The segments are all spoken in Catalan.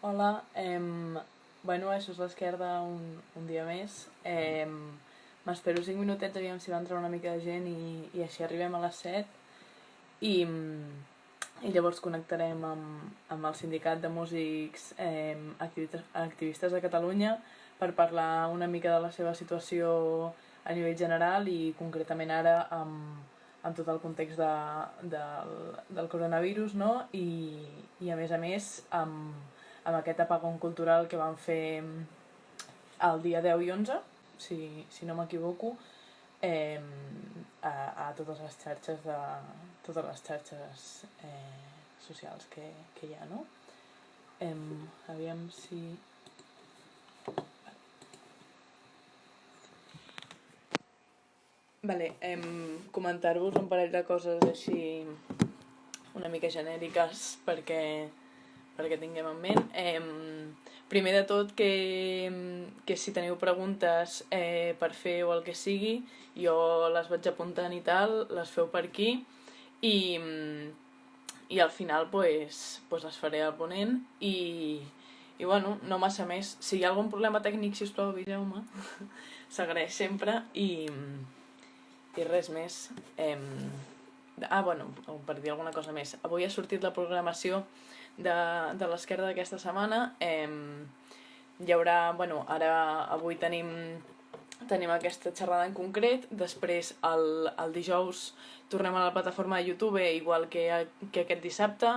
Hola, bueno, això és l'Esquerda un dia més. M'espero 5 minutets, aviam si va entrar una mica de gent i així arribem a les 7 i llavors connectarem amb el Sindicat de Músics Activistes de Catalunya per parlar una mica de la seva situació a nivell general i concretament ara amb tot el context del coronavirus, no? I a més amb aquest apagón cultural que van fer el dia 10 i 11, si no m'equivoco, a totes les xarxes socials que hi ha, no? Aviam si... Vale, comentar-vos un parell de coses així una mica genèriques perquè tinguem en ment. Primer de tot que si teniu preguntes per fer o el que sigui, jo les vaig apuntant i tal, les feu per aquí i al final pues les faré al ponent i bueno, no massa més. Si hi ha algun problema tècnic, si us plau, aviseu-me. S'agraeix sempre i res més. Bueno, per dir alguna cosa més. Avui ha sortit la programació de l'Esquerda d'aquesta setmana. Hi haurà, bueno, avui tenim aquesta xerrada en concret, després el dijous tornem a la plataforma de YouTube, igual que aquest dissabte.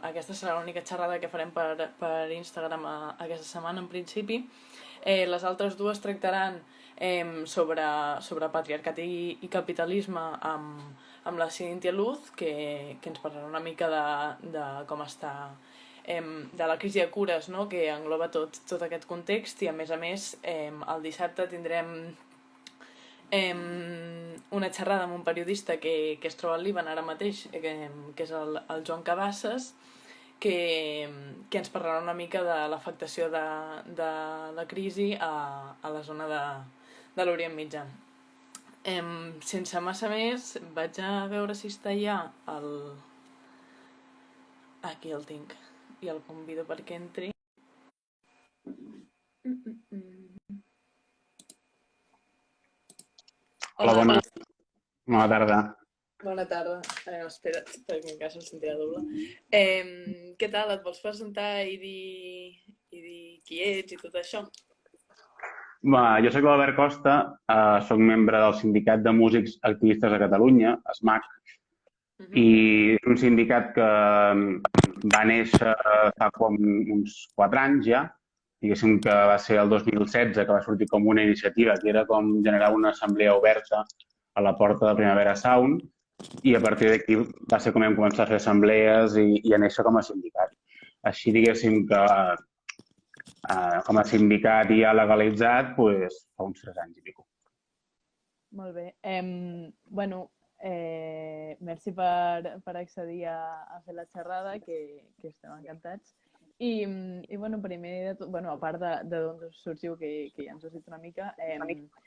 Aquesta serà l'única xerrada que farem per Instagram aquesta setmana, en principi. Les altres dues tractaran sobre patriarcat i capitalisme amb la Cynthia Luz, que ens parlarà una mica de com està, de la crisi de cures, no? Que engloba tot aquest context, i a més el dissabte tindrem una xerrada amb un periodista que es troba al Líban ara mateix, que és el Joan Cabasses, que ens parlarà una mica de l'afectació de la crisi a la zona de l'Orient Mitjà. Sense massa més, vaig a veure si està ja aquí el tinc i el convido perquè entri. Hola, bona tarda. Bona tarda. Espera't, perquè encara se'm sentirà doble. Què tal? Et vols presentar i dir qui ets i tot això? Jo soc l'Albert Costa, soc membre del Sindicat de Músics Activistes de Catalunya, SMAC, i és un sindicat que va néixer fa com uns 4 anys ja, diguéssim que va ser el 2016 que va sortir com una iniciativa que era com generar una assemblea oberta a la porta de Primavera Sound, i a partir d'aquí va ser com vam començar a fer assemblees i a néixer com a sindicat. Així diguéssim que com a sindicat ja legalitzat fa uns 3 anys i pico. Molt bé. Bueno, merci per accedir a fer la xerrada, que estem encantats. I bueno, primer de tot, bueno, a part d'on sorgiu, que ja ens has dit una mica,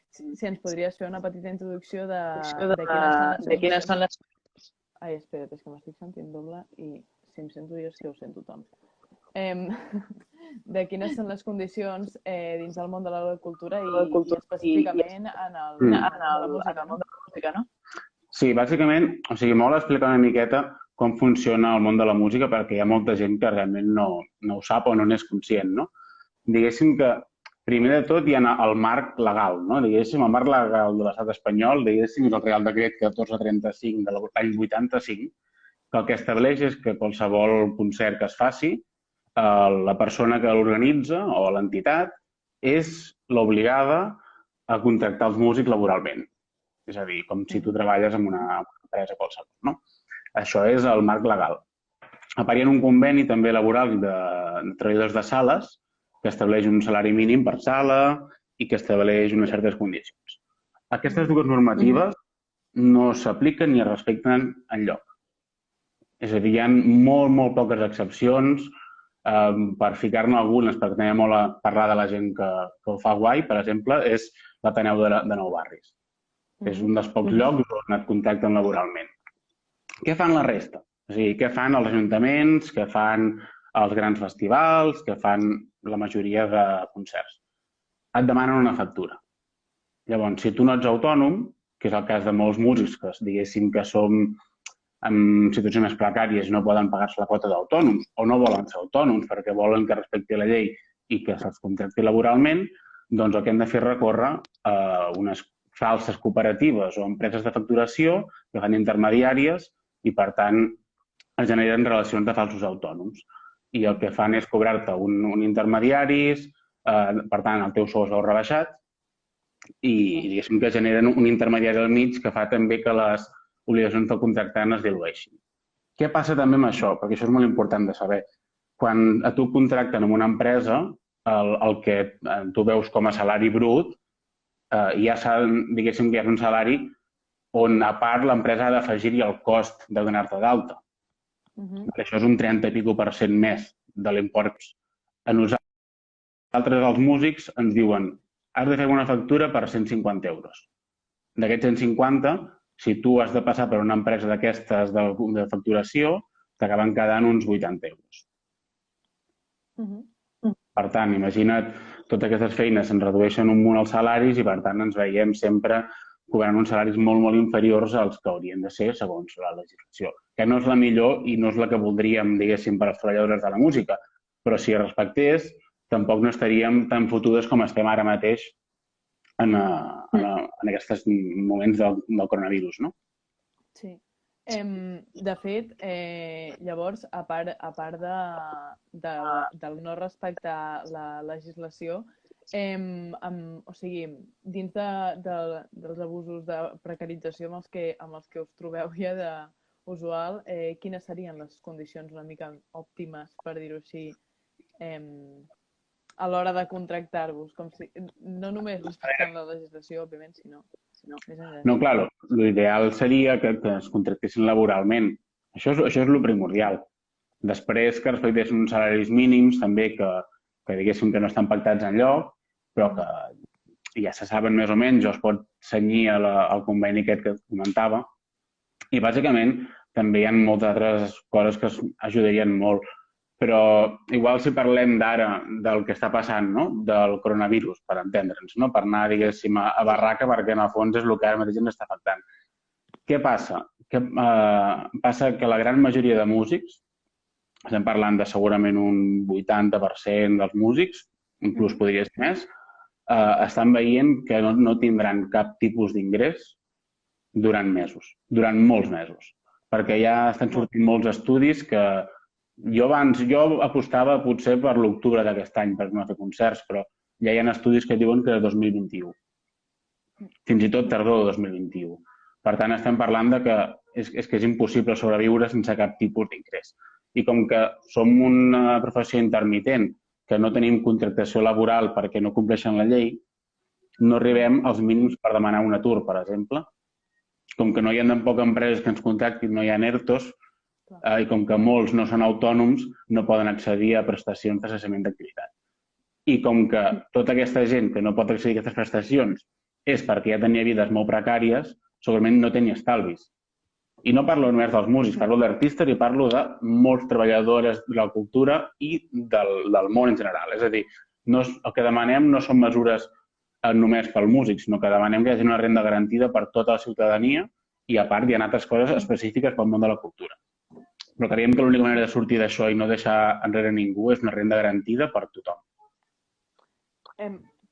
si ens podries fer una petita introducció de quines són les... Ai, espera't, és que m'estic sentint doble i si em sento jo és que ho sent tothom. De quines són les condicions dins del món de la cultura i específicament en el món de la música, no? Sí, bàsicament, molt explicar una miqueta com funciona el món de la música, perquè hi ha molta gent que realment no ho sap o no n'és conscient, no? Diguéssim que, primer de tot, hi ha el marc legal, no? Diguéssim, el marc legal de l'estat espanyol, diguéssim, és el Real Decret 1435 de l'any 85, que el que estableix és que qualsevol concert que es faci, la persona que l'organitza o l'entitat és l'obligada a contractar els músics laboralment. És a dir, com si tu treballes en una empresa qualsevol, no? Això és el marc legal. A part, hi ha un conveni també laboral de treballadors de sales que estableix un salari mínim per sala i que estableix unes certes condicions. Aquestes dues normatives no s'apliquen ni es respecten enlloc. És a dir, hi ha molt poques excepcions. Per ficar-ne algunes, perquè també molt a parlar de la gent que ho fa guai, per exemple, és l'Ateneu de Nou Barris. És un dels pocs llocs on et contacten laboralment. Què fan la resta? O sigui, què fan els ajuntaments, què fan als grans festivals, que fan la majoria de concerts. Et demanen una factura. Llavors, si tu no ets autònom, que és el cas de molts músics que diguéssim que som en situacions més precàries i no poden pagar-se la quota d'autònoms o no volen ser autònoms perquè volen que respecti la llei i que se'ls contracti laboralment, doncs el que hem de fer és recórrer a unes falses cooperatives o empreses de facturació que fan intermediàries i, per tant, es generen relacions de falsos autònoms. I el que fan és cobrar-te un intermediaris, per tant, el teu sou es veu rebaixat i diguéssim que generen un intermediari al mig que fa també que les obligacions del contractant es dilueixin. Què passa també amb això? Perquè això és molt important de saber. Quan a tu contracten en una empresa, el que tu veus com a salari brut, ja diguéssim que és un salari on a part l'empresa ha d'afegir-hi el cost de donar-te d'alta. Això és un 30 i escaig % més de l'import. A nosaltres, els músics, ens diuen has de fer una factura per 150 euros. D'aquests 150, si tu has de passar per una empresa d'aquestes de facturació, t'acaben quedant uns 80 euros. Per tant, imagina't, totes aquestes feines se'n redueixen un munt els salaris i, per tant, ens veiem sempre cobrant uns salaris molt, molt inferiors als que haurien de ser segons la legislació. Que no és la millor i no és la que voldríem, diguéssim, per als treballadors de la música, però si es respectés, tampoc no estaríem tan fotudes com estem ara mateix en aquests moments del coronavirus, no? Sí. De fet, llavors, a part del no respectar la legislació, o sigui, dins dels abusos de precarització amb els que us trobeu ja d'usual, quines serien les condicions una mica òptimes, per dir-ho així, a l'hora de contractar-vos? No només respectant la legislació, òbviament, sinó més enllà. No, clar, l'ideal seria que es contractessin laboralment. Això és el primordial. Després que respectessin uns salaris mínims, també que diguéssim que no estan pactats enlloc, però que ja se saben més o menys o es pot cenyir al conveni aquest que comentava. I bàsicament també hi ha moltes altres coses que ajudarien molt. Però igual si parlem d'ara del que està passant, no? Del coronavirus, per entendre'ns, no? Per anar, diguéssim, a barraca, perquè en el fons és el que ara mateix ens està afectant. Què passa? Passa que la gran majoria de músics, estem parlant de segurament un 80% dels músics, inclús podria ser més, estan veient que no tindran cap tipus d'ingrés durant mesos, durant molts mesos. Perquè ja estan sortint molts estudis que jo apostava potser per l'octubre d'aquest any per no fer concerts, però ja hi ha estudis que diuen que és 2021. Fins i tot tardor de 2021. Per tant, estem parlant de que és impossible sobreviure sense cap tipus d'ingrés. I com que som una professió intermitent, que no tenim contractació laboral perquè no compleixen la llei, no arribem als mínims per demanar un atur, per exemple. Com que no hi ha tampoc empreses que ens contractin, no hi ha ERTOs, i com que molts no són autònoms, no poden accedir a prestacions de cessament d'activitat. I com que tota aquesta gent que no pot accedir a aquestes prestacions és perquè ja tenia vides molt precàries, segurament no tenia estalvis. I no parlo només dels músics, parlo d'artistes i parlo de molts treballadors de la cultura i del món en general. És a dir, el que demanem no són mesures només pel músic, sinó que demanem que hi hagi una renda garantida per tota la ciutadania i, a part, hi ha altres coses específiques pel món de la cultura. Però creiem que l'única manera de sortir d'això i no deixar enrere ningú és una renda garantida per tothom.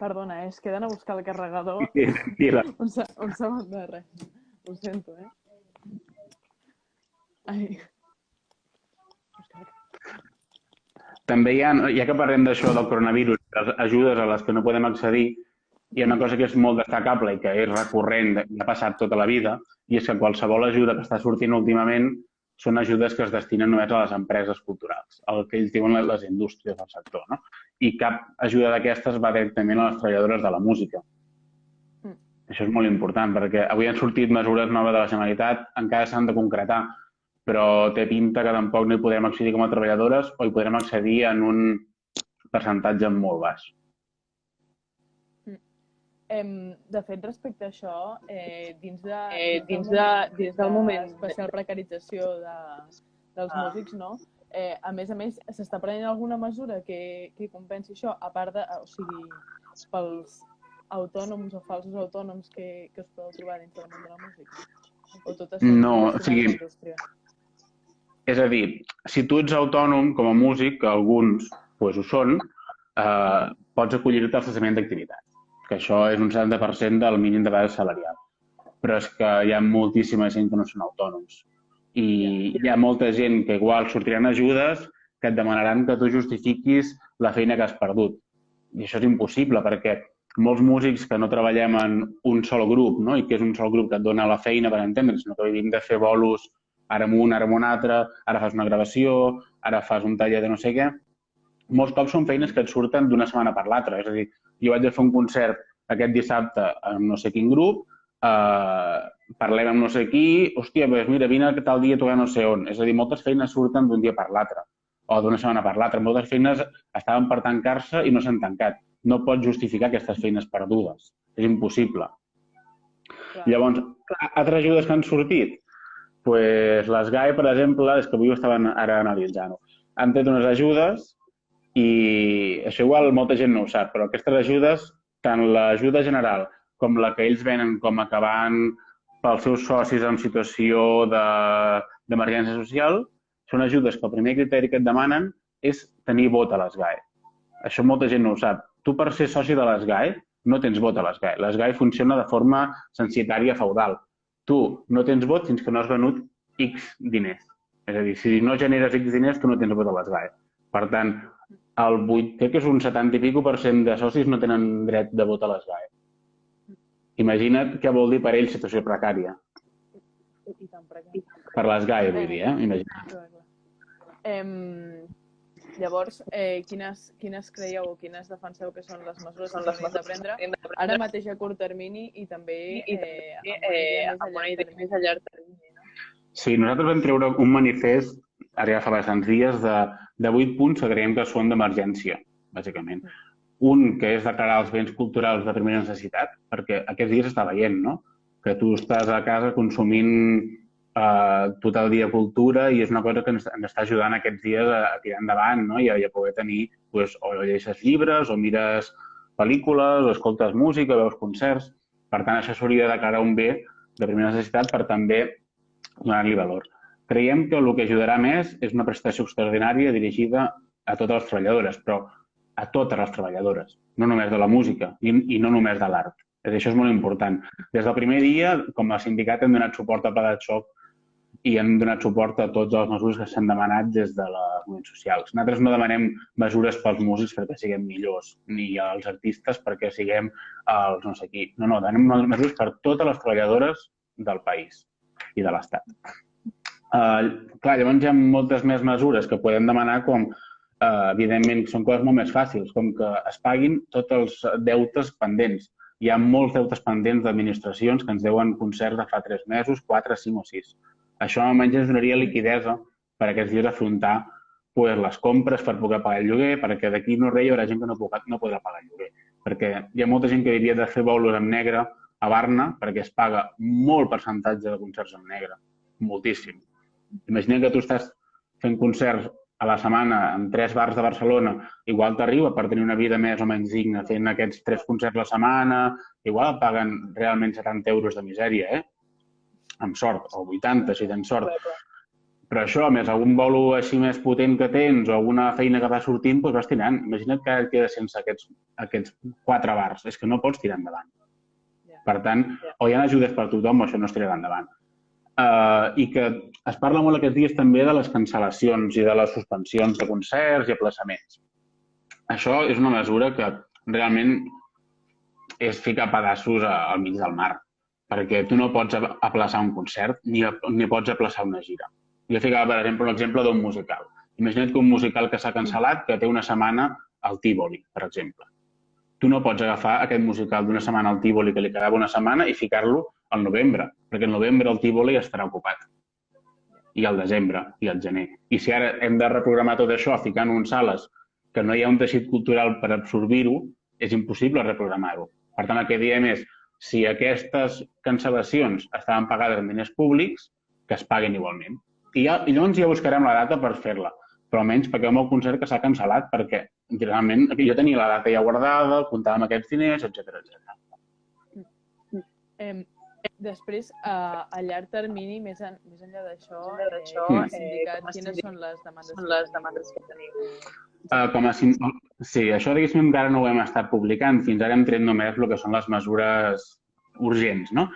Perdona, es queden a buscar el carregador. Sí, tranquil·la. Un segon de res. Ho sento, Ai. També ja que parlem d'això del coronavirus, les ajudes a les que no podem accedir, hi ha una cosa que és molt destacable i que és recurrent, i ha passat tota la vida, i és que qualsevol ajuda que està sortint últimament són ajudes que es destinen només a les empreses culturals, el que ells diuen les indústries del sector, no? I cap ajuda d'aquestes va directament a les treballadores de la música. Això és molt important, perquè avui han sortit mesures noves de la Generalitat, encara s'han de concretar, però té pinta que tampoc no hi podrem accedir com a treballadores o hi podrem accedir en un percentatge molt baix. De fet, respecte a això, dins del moment d'especial precarització dels músics, no? a més, s'està prenent alguna mesura que compensi això, a part de, o sigui, pels autònoms o falsos autònoms que es podeu trobar dins del món de la música? O tot està No, o gestionat sigui, a la indústria? és a dir, si tu ets autònom com a músic, que alguns pues, ho són, pots acollir-te al cessament d'activitat, que això és un 70% del mínim de base salarial. Però és que hi ha moltíssima gent que no són autònoms. I hi ha molta gent que igual sortiran ajudes que et demanaran que tu justifiquis la feina que has perdut. I això és impossible, perquè molts músics que no treballem en un sol grup, no? I que és un sol grup que et dona la feina, per entendre, sinó que vivim de fer bolos ara amb un, ara amb un altre, ara fas una gravació, ara fas un taller de no sé què. Molts cops són feines que et surten d'una setmana per l'altra. És a dir, jo vaig a fer un concert aquest dissabte amb no sé quin grup, parlem amb no sé qui, hòstia, doncs mira, vine tal dia a tocar no sé on. És a dir, moltes feines surten d'un dia per l'altre, o d'una setmana per l'altra. Moltes feines estaven per tancar-se i no s'han tancat. No pots justificar aquestes feines perdudes. És impossible. Clar. Llavors, altres ajudes que han sortit? Pues les GAE, per exemple, és que avui ho estaven ara analitzant-ho. Han tret unes ajudes i això igual molta gent no ho sap, però aquestes ajudes, tant l'ajuda general com la que ells venen com acabant pels seus socis en situació d'emergència social, són ajudes que el primer criteri que et demanen és tenir vot a les GAE. Això molta gent no ho sap. Tu, per ser soci de les GAE, no tens vot a les GAE. Les GAE funciona de forma censitària feudal. Tu no tens vot fins que no has venut X diners. És a dir, si no generes X diners, tu no tens vot a les GAE. Per tant, crec que és un 70 i escaig % de socis no tenen dret de vot a les GAE. Imagina't què vol dir per ells situació precària. I tan precària. Per les GAE, vull dir, imagina't. Llavors, quines creieu o quines defenseu que són les mesures que s'han de prendre ara mateix a curt termini i també amb una idea més a llarg termini? Sí, nosaltres vam treure un manifest, ara ja fa bastants dies, de 8 punts que creiem que són d'emergència, bàsicament. Un, que és declarar els béns culturals de primera necessitat, perquè aquests dies s'està veient, no? Que tu estàs a casa consumint tot el dia cultura i és una cosa que ens està ajudant aquests dies a tirar endavant, no? I a poder tenir, doncs, o llegeixes llibres, o mires pel·lícules, o escoltes música, o veus concerts. Per tant, això s'hauria de declarar un bé de primera necessitat per també donar-li valor. Creiem que el que ajudarà més és una prestació extraordinària dirigida a totes les treballadores, però a totes les treballadores, no només de la música i no només de l'art. Això és molt important. Des del primer dia, com a sindicat, hem donat suport al pla de xoc i hem donat suport a totes les mesures que s'han demanat des de les moviments socials. Nosaltres no demanem mesures pels músics perquè siguem millors, ni als artistes perquè siguem els no sé qui. No, demanem mesures per totes les treballadores del país i de l'Estat. Clar, llavors hi ha moltes més mesures que podem demanar com, evidentment, són coses molt més fàcils, com que es paguin tots els deutes pendents. Hi ha molts deutes pendents d'administracions que ens deuen concerts de fa 3 mesos, 4, 5 o 6. Això almenys ens donaria liquidesa per aquests dies afrontar les compres per poder pagar el lloguer, perquè d'aquí no res hi haurà gent que no podrà pagar el lloguer. Perquè hi ha molta gent que hauria de fer bolos en negre a Barna perquè es paga molt percentatge de concerts en negre, moltíssim. Imagina que tu estàs fent concerts a la setmana en 3 bars de Barcelona, igual t'arriba per tenir una vida més o menys digna fent aquests 3 concerts a la setmana, igual paguen realment 70 euros de misèria, amb sort, o 80, si tens sort. Però això, a més, algun bolo així més potent que tens o alguna feina que va sortint, doncs vas tirant. Imagina't que et quedes sense aquests 4 bars. És que no pots tirar endavant. Per tant, o hi ha ajudes per tothom o això no es tirarà endavant. I que es parla molt aquests dies també de les cancel·lacions i de les suspensions de concerts i aplaçaments. Això és una mesura que realment és ficar pedaços al mig del mar, perquè tu no pots aplaçar un concert ni pots aplaçar una gira. Jo ficava, per exemple, un exemple d'un musical. Imagina't que un musical que s'ha cancel·lat, que té una setmana al Tívoli, per exemple. Tu no pots agafar aquest musical d'una setmana al Tívoli que li quedava una setmana i ficar-lo al novembre, perquè al novembre el Tívoli estarà ocupat. I al desembre, i al gener. I si ara hem de reprogramar tot això ficant en sales que no hi ha un teixit cultural per absorbir-ho, és impossible reprogramar-ho. Per tant, el que diem és, si aquestes cancel·lacions estaven pagades amb diners públics, que es paguen igualment. I llavors ja buscarem la data per fer-la. però almenys pagueu-me el concert que s'ha cancel·lat, perquè realment jo tenia la data ja guardada, comptava amb aquests diners, etc. Després, a llarg termini, més enllà d'això, com a sindicat, quines són les demandes que teniu? Sí, això diguéssim encara no ho hem estat publicant, fins ara hem tret només el que són les mesures urgents, no?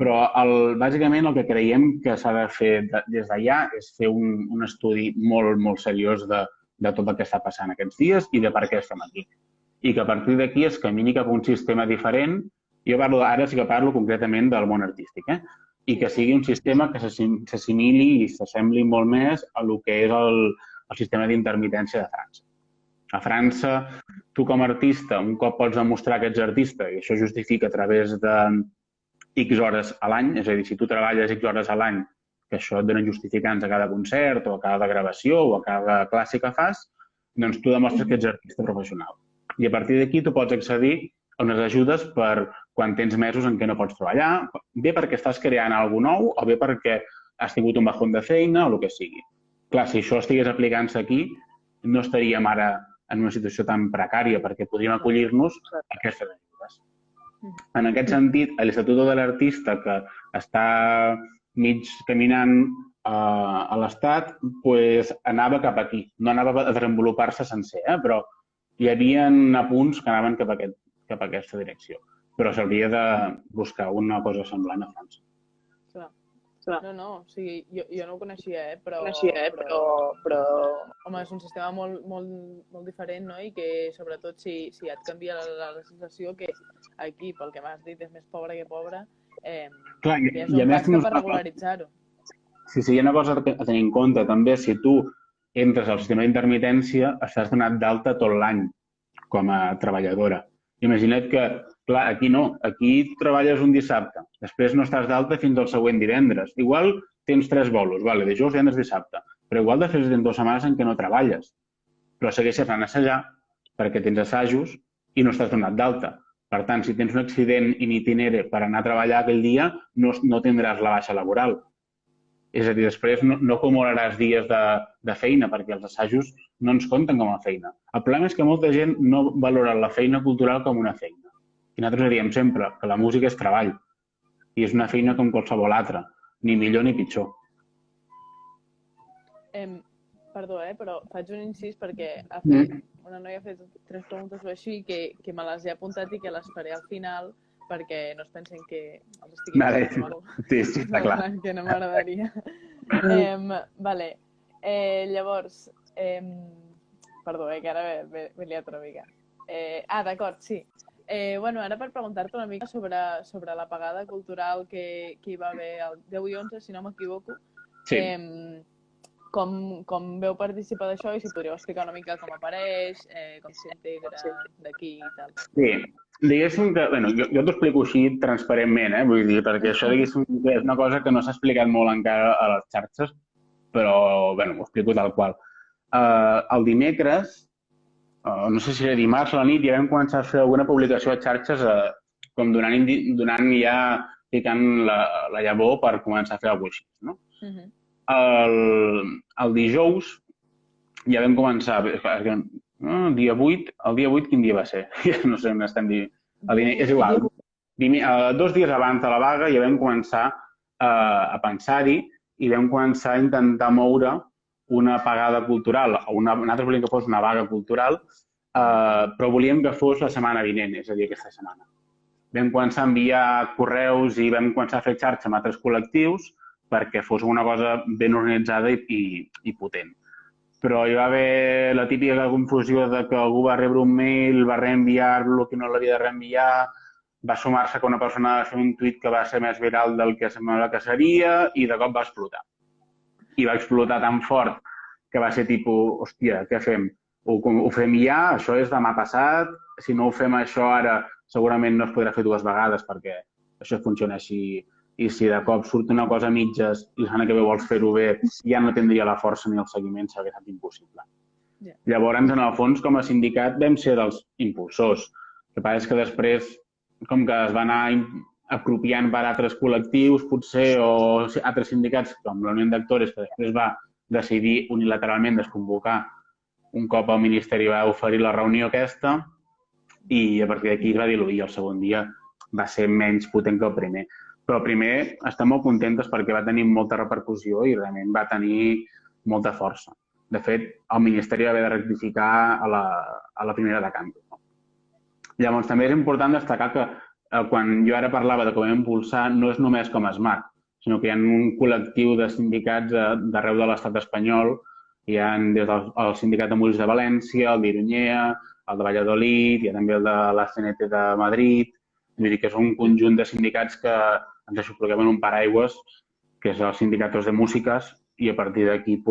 Però bàsicament el que creiem que s'ha de fer des d'allà és fer un estudi molt, molt seriós de tot el que està passant aquests dies i de per què estem aquí. I que a partir d'aquí es camini cap a un sistema diferent. Jo ara sí que parlo concretament del món artístic, i que sigui un sistema que s'assimili i s'assembli molt més a el que és el sistema d'intermitència de França. A França, tu com a artista, un cop pots demostrar que ets artista, i això justifica a través de X hores a l'any, és a dir, si tu treballes X hores a l'any, que això et donen justificants a cada concert o a cada gravació o a cada classe que fas, doncs tu demostres que ets artista professional. I a partir d'aquí tu pots accedir a unes ajudes per quan tens mesos en què no pots treballar, bé perquè estàs creant alguna cosa nou o bé perquè has tingut un bajón de feina o el que sigui. Clar, si això estigués aplicant-se aquí, no estaríem ara en una situació tan precària perquè podríem acollir-nos a aquestes ajudes. En aquest sentit, l'Estatut de l'Artista, que està mig caminant a l'Estat, anava cap aquí. No anava a desenvolupar-se sencer, però hi havia apunts que anaven cap a aquesta direcció. Però s'hauria de buscar una cosa semblant a França. No, o sigui, jo no ho coneixia, però home, és un sistema molt diferent, no? I que, sobretot, si et canvia la legislació, que aquí, pel que m'has dit, és més pobre que pobre, és un pas per regularitzar-ho. Sí, hi ha una cosa a tenir en compte, també, si tu entres al sistema d'intermitència, estàs donat d'alta tot l'any com a treballadora. Imagina't que, clar, aquí no. Aquí treballes un dissabte. Després no estàs d'alta fins al següent divendres. Igual tens 3 bolos, dijous, divendres, dissabte. Però igual després tens 2 setmanes en què no treballes. Però segueixes anant a assajar perquè tens assajos i no estàs donat d'alta. Per tant, si tens un accident in itinere per anar a treballar aquell dia, no tindràs la baixa laboral. És a dir, després no acumularàs dies de feina perquè els assajos no ens compten com a feina. El problema és que molta gent no valora la feina cultural com una feina. I nosaltres diem sempre que la música és treball i és una feina com qualsevol altra, ni millor ni pitjor. Perdó, però faig un incís perquè una noia ha fet 3 preguntes o així que me les he apuntat i que les faré al final perquè no es pensen que els estic informant. Sí, està clar. Que no m'agradaria. Llavors, perdó, que ara m'he liat una mica. D'acord, sí. Ara per preguntar-te una mica sobre la pagada cultural que hi va haver el 10 i 11, si no m'equivoco. Sí. Com veu participar d'això i si podríeu explicar una mica com apareix, com s'integra d'aquí i tal. Sí, diguéssim que, jo t'ho explico així transparentment, vull dir, perquè això diguéssim que és una cosa que no s'ha explicat molt encara a les xarxes, però, ho explico tal qual. El dimecres, no sé si era dimarts a la nit, ja vam començar a fer alguna publicació a xarxes com donant ja, ficant la llavor per començar a fer alguna cosa així, no? El dijous ja vam començar, el dia 8, quin dia va ser? No sé on estem dient. És igual. 2 dies abans de la vaga ja vam començar a pensar-hi i vam començar a intentar moure una pagada cultural. Nosaltres volíem que fos una vaga cultural, però volíem que fos la setmana vinent, és a dir, aquesta setmana. Vam començar a enviar correus i vam començar a fer xarxa amb altres col·lectius perquè fos una cosa ben organitzada i potent. Però hi va haver la típica confusió de que algú va rebre un mail, va reenviar-lo, que no l'havia de reenviar, va sumar-se que una persona va fer un tuit que va ser més viral del que semblava que seria i de cop va explotar. I va explotar tan fort que va ser tipus, hòstia, què fem? Ho fem ja, això és demà passat, si no ho fem això ara segurament no es podrà fer 2 vegades perquè això funciona així. I si de cop surt una cosa a mitges i la setmana que ve vols fer-ho bé, ja no tindria la força ni el seguiment, s'hauria estat impossible. Llavors, en el fons, com a sindicat, vam ser dels impulsors. El que passa és que després, com que es va anar apropiant per altres col·lectius, potser, o altres sindicats, com la Unió d'Actors, que després va decidir unilateralment desconvocar un cop el Ministeri va oferir la reunió aquesta i a partir d'aquí es va diluir. El segon dia va ser menys potent que el primer. Però el primer estem molt contentes perquè va tenir molta repercussió i realment va tenir molta força. De fet, el Ministeri va haver de rectificar a la primera de canvi. Llavors, també és important destacar que quan jo ara parlava de com hem impulsar, no és només com a SMART, sinó que hi ha un col·lectiu de sindicats d'arreu de l'estat espanyol. Hi ha des del sindicat de Músics de València, el d'Iruñea, el de Valladolid, hi ha també el de la CNT de Madrid. Vull dir que és un conjunt de sindicats que ens aixopluguem en un paraigües, que és el Sindicatos de Músiques, i a partir d'aquí ho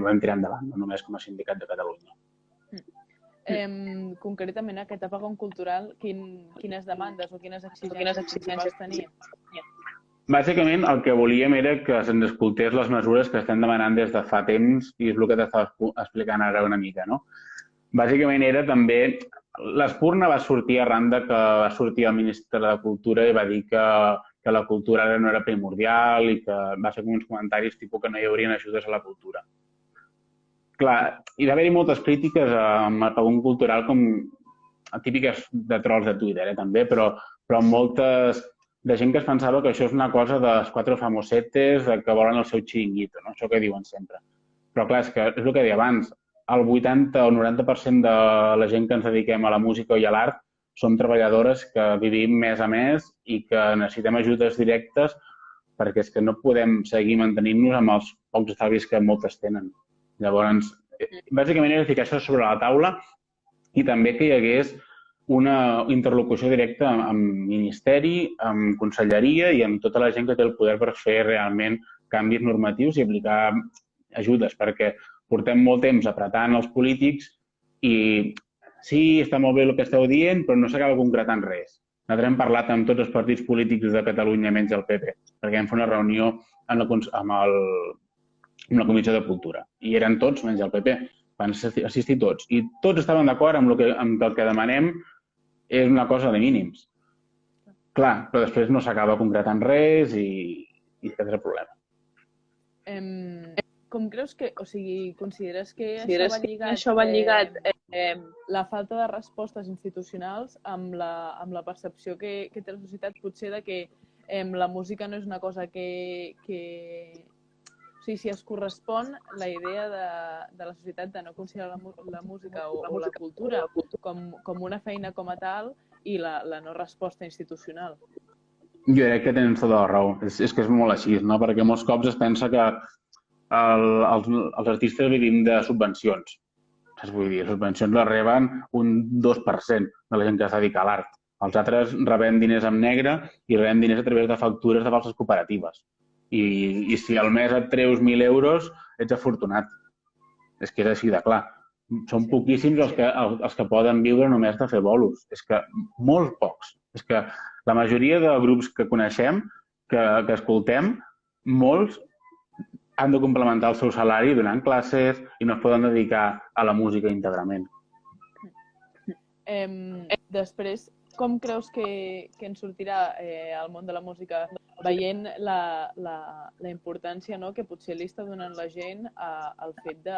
vam tirar endavant, no només com a sindicat de Catalunya. Concretament, aquest apagón cultural, quines demandes o quines exigències tenia? Bàsicament, el que volíem era que se'ns escoltés les mesures que estem demanant des de fa temps i és el que t'estava explicant ara una mica, no? Bàsicament era també... L'Espurna va sortir arran de que va sortir el ministre de Cultura i va dir que la cultura ara no era primordial i que va fer uns comentaris tipus que no hi haurien ajudes a la cultura. Clar, hi va haver-hi moltes crítiques amb l'apagón cultural com típiques de trolls de Twitter, també, però moltes de gent que es pensava que això és una cosa de les quatre famosetes que volen el seu xiringuito, no? Això que diuen sempre. Però clar, és el que deia abans, el 80 o 90% de la gent que ens dediquem a la música i a l'art som treballadores que vivim mes a mes i que necessitem ajudes directes perquè és que no podem seguir mantenint-nos amb els pocs estalvis que moltes tenen. Llavors, bàsicament era ficar això sobre la taula i també que hi hagués una interlocució directa amb Ministeri, amb Conselleria i amb tota la gent que té el poder per fer realment canvis normatius i aplicar ajudes, perquè portem molt temps apretant els polítics i sí, està molt bé el que esteu dient, però no s'acaba concretant res. Nosaltres hem parlat amb tots els partits polítics de Catalunya, menys el PP, perquè vam fer una reunió amb la Comissió de Cultura. I eren tots, menys el PP, van assistir tots. I tots estaven d'acord amb que el que demanem és una cosa de mínims. Clar, però després no s'acaba concretant res i aquest és el problema. Com creus que, o sigui, consideres que això va lligat la falta de respostes institucionals amb la percepció que té la societat potser de que la música no és una cosa que... O sigui, si es correspon la idea de la societat de no considerar la música o la cultura com una feina com a tal i la no resposta institucional? Jo crec que tens tota la raó. És que és molt així, no? Perquè molts cops es pensa que els artistes vivim de subvencions. Vull dir, les subvencions les reben un 2% de la gent que es dedica a l'art. Els altres rebem diners en negre i rebem diners a través de factures de falses cooperatives. I si al mes et treus 1.000 euros, ets afortunat. És que és així de clar. Són poquíssims els que poden viure només de fer bolos. És que molt pocs. És que la majoria de grups que coneixem, que escoltem, molts han de complementar el seu salari donant classes i no es poden dedicar a la música íntegrament. Després, com creus que en sortirà el món de la música veient la importància que potser li està donant la gent al fet de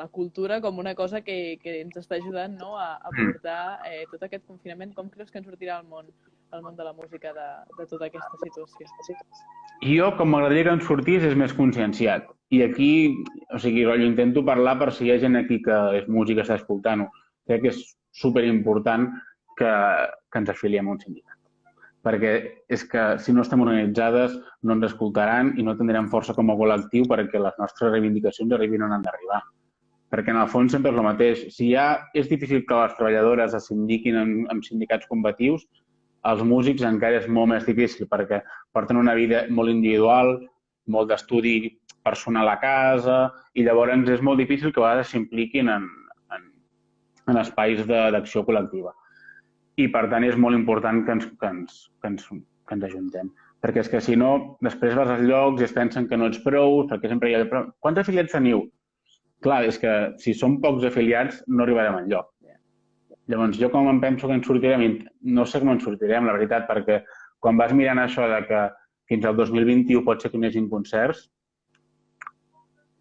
la cultura com una cosa que ens està ajudant a portar tot aquest confinament? Com creus que en sortirà el món de la música de tota aquesta situació? Jo, com m'agradaria que en sortís, és més conscienciat. I aquí, o sigui, jo intento parlar per si hi ha gent aquí que és música i està escoltant-ho. Crec que és superimportant que ens afiliem a un sindicat. Perquè és que si no estem organitzades no ens escoltaran i no tindrem força com a col·lectiu perquè les nostres reivindicacions arribin on han d'arribar. Perquè en el fons sempre és el mateix. Si ja és difícil que les treballadores es sindiquin amb sindicats combatius, els músics encara és molt més difícil perquè porten una vida molt individual, molt d'estudi personal a casa i llavors és molt difícil que a vegades s'impliquin en espais d'acció col·lectiva. I per tant és molt important que ens ajuntem. Perquè és que si no, després vas als llocs i es pensen que no ets prou, perquè sempre hi ha... Però quants afiliats teniu? Clar, és que si som pocs afiliats no arribarem enlloc. Llavors, jo com em penso que ens sortirem, no sé com ens sortirem, la veritat, perquè quan vas mirant això de que fins al 2021 pot ser que hi hagi concerts,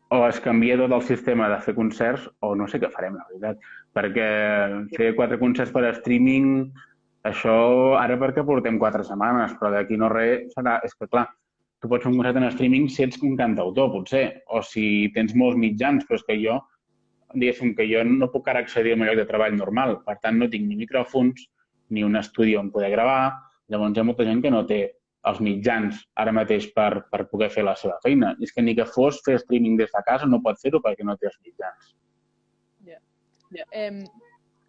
o es canvia tot el sistema de fer concerts o no sé què farem, la veritat. Perquè fer 4 concerts per streaming, això ara perquè portem 4 setmanes, però d'aquí no res serà... És que, clar, tu pots fer un concert en streaming si ets un cantautor, potser, o si tens molts mitjans, però és que jo, diguéssim que jo no puc ara accedir al meu lloc de treball normal, per tant no tinc ni micròfons, ni un estudi on poder gravar, llavors hi ha molta gent que no té els mitjans ara mateix per poder fer la seva feina. I és que ni que fos fer streaming des de casa no pot fer-ho perquè no té els mitjans. Ja.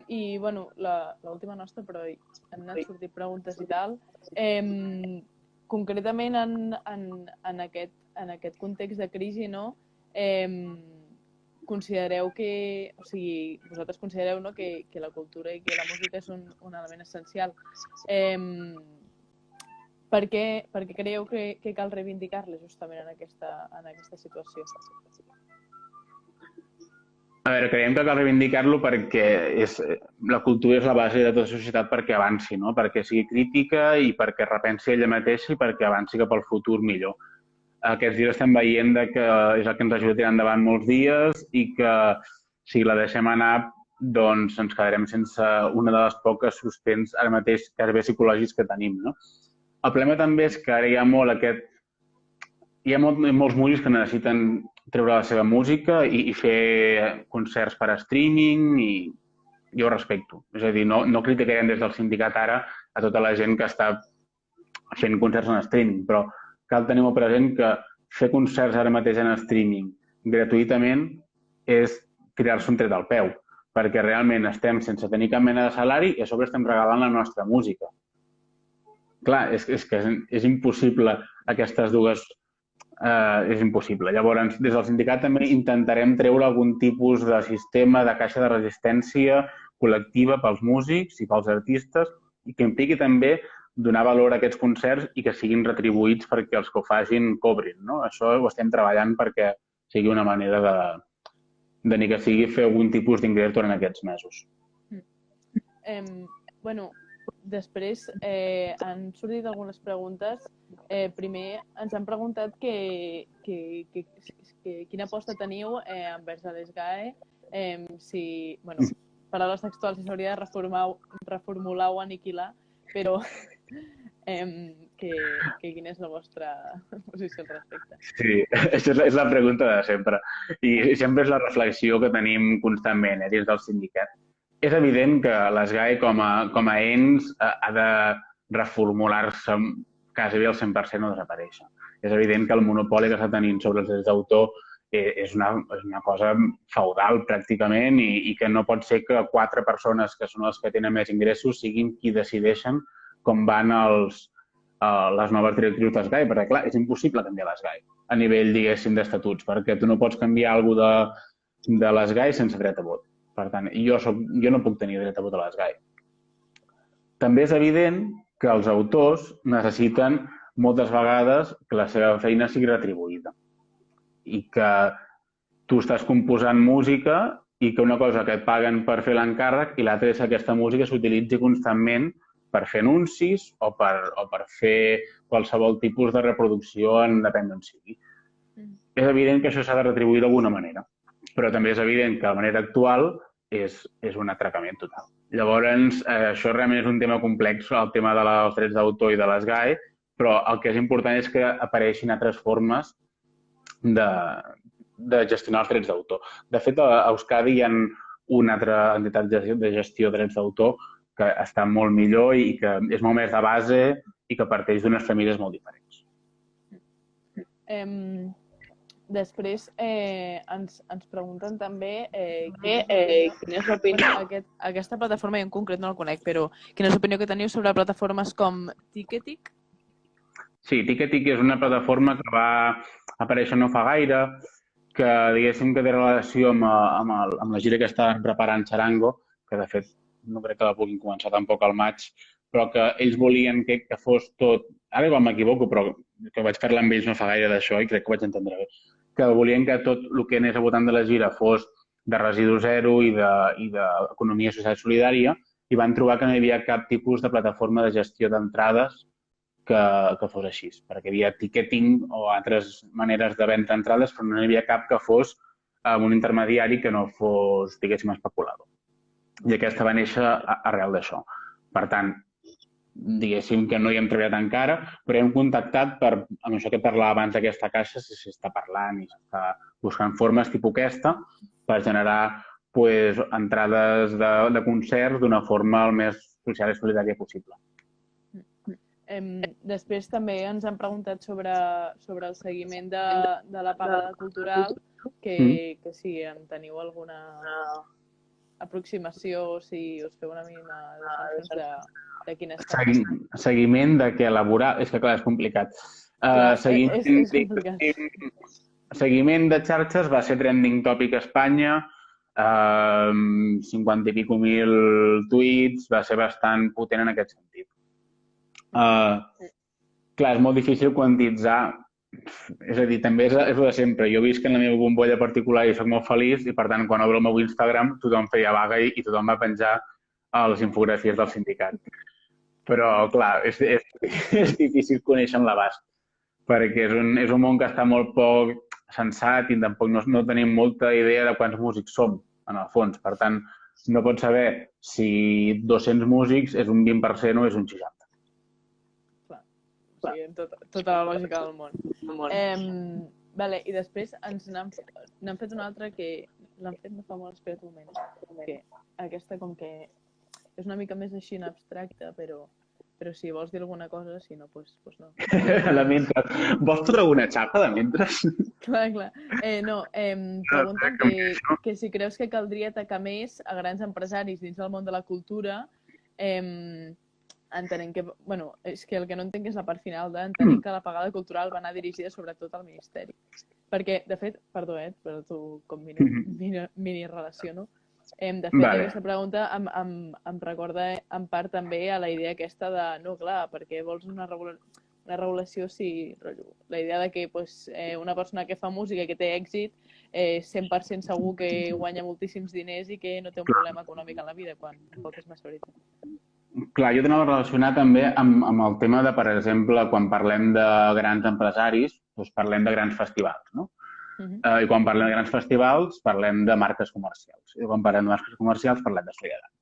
I, bueno, l'última nostra, però han anat sortint preguntes i tal. Concretament en aquest context de crisi, no? Considereu que, o sigui, vosaltres considereu, no, que la cultura i que la música és un element essencial. Per què creieu que cal reivindicar-les justament en aquesta situació? A veure, creiem que cal reivindicar-lo perquè la cultura és la base de tota la societat perquè avanci, no? Perquè sigui crítica i perquè repensi ella mateixa i perquè avanci cap al futur millor. Aquests dies estem veient que és el que ens ajuda a tirar endavant molts dies i que si la deixem anar, doncs ens quedarem sense una de les poques sostens ara mateix gairebé psicològics que tenim, no? El problema també és que ara hi ha molts músics que necessiten treure la seva música i fer concerts per streaming i jo ho respecto. És a dir, no criticarem des del sindicat ara a tota la gent que està fent concerts en streaming, però cal tenir molt present que fer concerts ara mateix en streaming gratuïtament és tirar-se un tret al peu, perquè realment estem sense tenir cap mena de salari i a sobre estem regalant la nostra música. Clar, és que és impossible aquestes dues... és impossible. Llavors, des del sindicat també intentarem treure algun tipus de sistema de caixa de resistència col·lectiva pels músics i pels artistes i que impliqui també donar valor a aquests concerts i que siguin retribuïts perquè els que ho facin cobrin, no? Això ho estem treballant perquè sigui una manera de ni que sigui fer algun tipus d'ingrés durant aquests mesos. Bueno, després han sortit algunes preguntes. Primer ens han preguntat quina aposta teniu envers l'ESGAE. Bueno, paraules textuals, s'hauria de reformular o aniquilar, però quina és la vostra posició al respecte? Sí, això és la pregunta de sempre. I sempre és la reflexió que tenim constantment dins del sindicat. És evident que l'ESGAE com a ens ha de reformular-se quasi bé al 100% o desaparèixer. És evident que el monopoli que està tenint sobre els drets d'autor és una cosa feudal pràcticament i que no pot ser que 4 persones que són les que tenen més ingressos siguin qui decideixen com van les noves directrius d'ESGAE, perquè clar, és impossible canviar l'ESGAE a nivell, diguéssim, d'estatuts, perquè tu no pots canviar alguna cosa de l'ESGAE sense dret a vot. Per tant, jo no puc tenir dret a vot a l'ESGAE. També és evident que els autors necessiten moltes vegades que la seva feina sigui retribuïda i que tu estàs composant música i que una cosa que et paguen per fer l'encàrrec i l'altra és que aquesta música s'utilitzi constantment per fer anuncis o per fer qualsevol tipus de reproducció en depèn d'on sigui. És evident que això s'ha de retribuir d'alguna manera, però també és evident que la manera actual és un atracament total. Llavors, això realment és un tema complex, el tema dels drets d'autor i de l'ESGAE, però el que és important és que apareixin altres formes de gestionar els drets d'autor. De fet, a Euskadi hi ha una altra entitat de gestió de drets d'autor que està molt millor i que és molt més de base i que parteix d'unes famílies molt diferents. Després ens pregunten també quina és l'opinió... Aquesta plataforma jo en concret no la conec, però quina és l'opinió que teniu sobre plataformes com Ticketic? Sí, Ticketic és una plataforma que va aparèixer no fa gaire, que diguéssim que té relació amb la gira que estaven preparant Charango, que de fet no crec que la puguin començar tampoc al maig, però que ells volien que fos tot, ara igual m'equivoco, però que vaig parlar amb ells no fa gaire d'això i crec que ho vaig entendre bé, que volien que tot el que anés a votant de la gira fos de residu zero i d'economia social solidària i van trobar que no hi havia cap tipus de plataforma de gestió d'entrades que fos així, perquè hi havia ticketing o altres maneres de vendre entrades, però no hi havia cap que fos un intermediari que no fos, diguéssim, especulador. I aquesta va néixer arrel d'això. Per tant, diguéssim que no hi hem treballat encara, però hem contactat amb això que parlava abans d'aquesta caixa, si s'està parlant i s'està buscant formes tipus aquesta per generar entrades de concerts d'una forma el més social i solidària possible. Després també ens han preguntat sobre el seguiment de la pagada cultural, que si en teniu alguna aproximació, si us feu una mínima de quin està. Seguiment de què elaborar? És que clar, és complicat. És complicat. Seguiment de xarxes va ser trending topic a Espanya, 50 i pico mil tuits, va ser bastant potent en aquest sentit. Clar, és molt difícil quantitzar, és a dir, també és el de sempre. Jo visc en la meva bombolla particular i soc molt feliç i, per tant, quan obro el meu Instagram, tothom feia vaga i tothom va penjar a les infografies del sindicat. Però, clar, és difícil conèixer l'abast, perquè és un món que està molt poc sensat i tampoc no tenim molta idea de quants músics som, en el fons. Per tant, no pots saber si 200 músics és un 20% o és un 60%. Clar. O sigui, tota la lògica del món. Vale, i després n'han fet una altra que l'han fet no fa molt, espera't un moment, que aquesta com que és una mica més així en abstracte, però si vols dir alguna cosa, si no, doncs no. De mentre. Vols treure una xapa de mentre? Clar. No, pregunten que si creus que caldria atacar més a grans empresaris dins del món de la cultura, entenent que, bueno, és que el que no entenc és la part final d'entenent que la pagada cultural va anar dirigida sobretot al Ministeri. Perquè, de fet, perdó, però tu com mini relaciono. De fet, aquesta pregunta em recorda en part també a la idea aquesta de, no, clar, perquè vols una regulació si... La idea de que una persona que fa música i que té èxit 100% segur que guanya moltíssims diners i que no té un problema econòmic en la vida, quan tampoc és massa veritat. Clar, jo t'anava a relacionar també amb el tema de, per exemple, quan parlem de grans empresaris, doncs parlem de grans festivals, no? I quan parlem de grans festivals, parlem de marques comercials. I quan parlem de marques comercials, parlem d'Estrella Damm.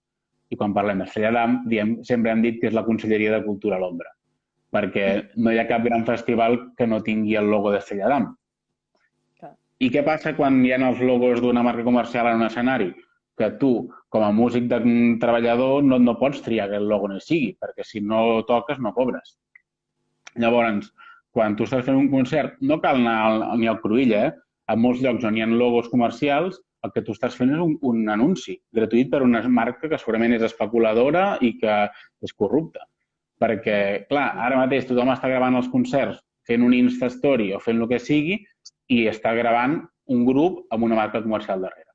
I quan parlem d'Estrella Damm, sempre hem dit que és la Conselleria de Cultura a l'ombra, perquè no hi ha cap gran festival que no tingui el logo d'Estrella Damm. I què passa quan hi ha els logos d'una marca comercial en un escenari? Que tu, com a músic treballador, no pots triar que el logo no hi sigui, perquè si no toques no cobres. Llavors, quan tu estàs fent un concert, no cal anar ni al Cruïlla, en molts llocs on hi ha logos comercials, el que tu estàs fent és un anunci gratuït per una marca que segurament és especuladora i que és corrupta. Perquè, clar, ara mateix tothom està gravant els concerts fent un Instastory o fent el que sigui i està gravant un grup amb una marca comercial darrere.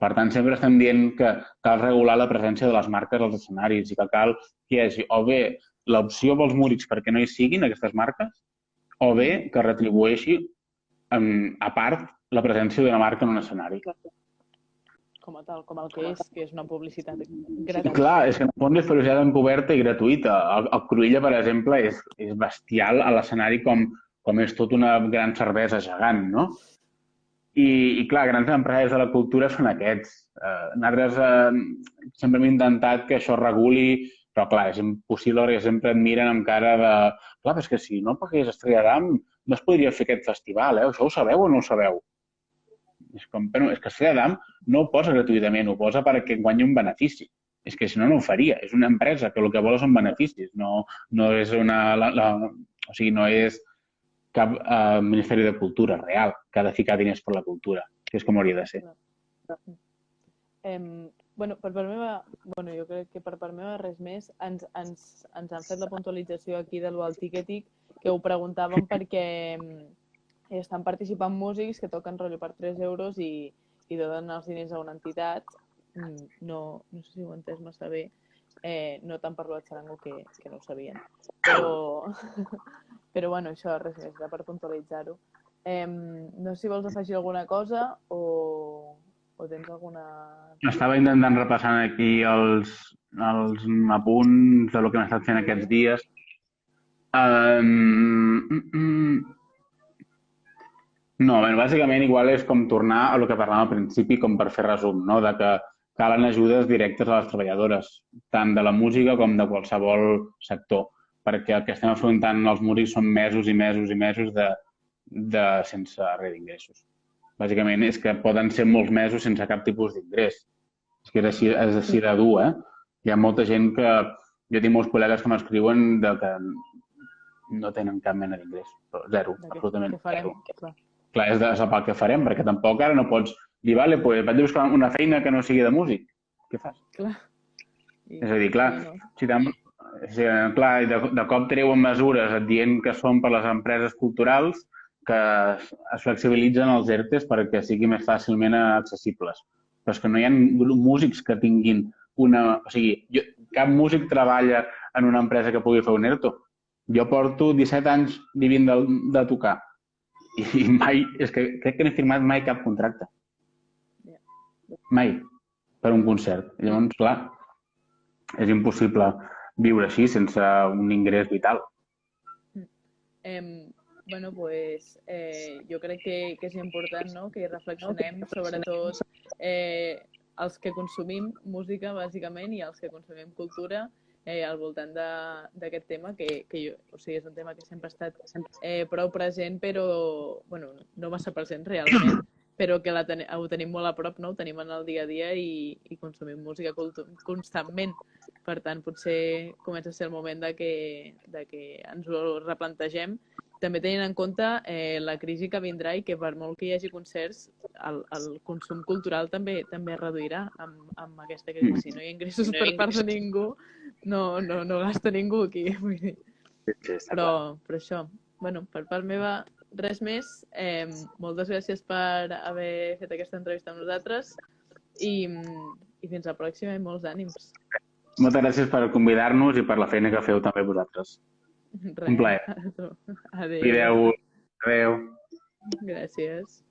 Per tant, sempre estem dient que cal regular la presència de les marques als escenaris i que cal que hi hagi o bé l'opció pels músics perquè no hi siguin aquestes marques o bé que retribueixi a part la presència d'una marca en un escenari. Com a tal, com el que és una publicitat gratuïta. Clar, és que en el fons és publicitat encoberta i gratuïta. El Cruïlla, per exemple, és bestial a l'escenari com és tot una gran cervesa gegant, no? I clar, grans empresaris de la cultura són aquests. Nosaltres sempre hem intentat que això reguli, però clar, és impossible perquè sempre et miren amb cara de... Clar, però és que si no pagués Estrella Damm no es podria fer aquest festival, Això ho sabeu o no ho sabeu? És que Estrella Damm no ho posa gratuïtament, ho posa perquè guanyi un benefici. És que si no, no ho faria. És una empresa que el que vol són beneficis. No és o sigui, no és cap Ministeri de Cultura real que ha de ficar diners per la cultura, que és com hauria de ser. Jo crec que per part meva res més. Ens han fet la puntualització aquí de lo del ticketing, que ho preguntàvem perquè estan participant músics que toquen rotllo per 3 euros i donen els diners a una entitat. No sé si ho he entès massa bé, no tant per lo de xarango que no ho sabien. Però bueno, això res més, per puntualitzar-ho. No sé si vols afegir alguna cosa o tens alguna... Estava intentant repassant aquí els apunts de lo que hem estat fent aquests dies. No, bàsicament igual és com tornar a el que parlàvem al principi, com per fer resum, no? De que calen ajudes directes a les treballadores, tant de la música com de qualsevol sector, perquè el que estem afrontant els músics són mesos i mesos i mesos de sense res d'ingressos. Bàsicament és que poden ser molts mesos sense cap tipus d'ingrés. És que és així de dur, eh? Hi ha molta gent que... Jo tinc molts col·legues que m'escriuen de que no tenen cap mena d'ingrés. Zero, absolutament zero. Clar, és el que farem, perquè tampoc ara no pots dir, vale, pues vaig a buscar una feina que no sigui de músic. Què fas? Clar. És a dir, clar, de cop treuen mesures et dient que són per les empreses culturals que es flexibilitzen els ERTEs perquè siguin més fàcilment accessibles. Però és que no hi ha músics que tinguin una... O sigui, cap músic treballa en una empresa que pugui fer un ERTO. Jo porto 17 anys vivint de tocar i mai, és que crec que no he firmat mai cap contracte. Mai. Per un concert. Llavors, clar, és impossible viure així sense un ingrés vital. Bueno, pues jo crec que és important, no?, que reflexionem sobretot els que consumim música, bàsicament, i els que consumim cultura al voltant d'aquest tema, que jo, o sigui, és un tema que sempre ha estat prou present, però, bueno, no massa present realment, però que ho tenim molt a prop, no? Ho tenim en el dia a dia i consumim música constantment. Per tant, potser comença a ser el moment de que ens ho replantegem, també tenint en compte la crisi que vindrà i que per molt que hi hagi concerts, el consum cultural també es reduirà amb aquesta crisi. Si no hi ha ingressos per part de ningú, no gasta ningú aquí. Vull dir. Però això, bueno, per part meva, res més. Moltes gràcies per haver fet aquesta entrevista amb nosaltres i fins la pròxima i molts ànims. Moltes gràcies per convidar-nos i per la feina que feu també vosaltres. Un plaer. Adéu. Cuideu-vos. Adéu. Gràcies.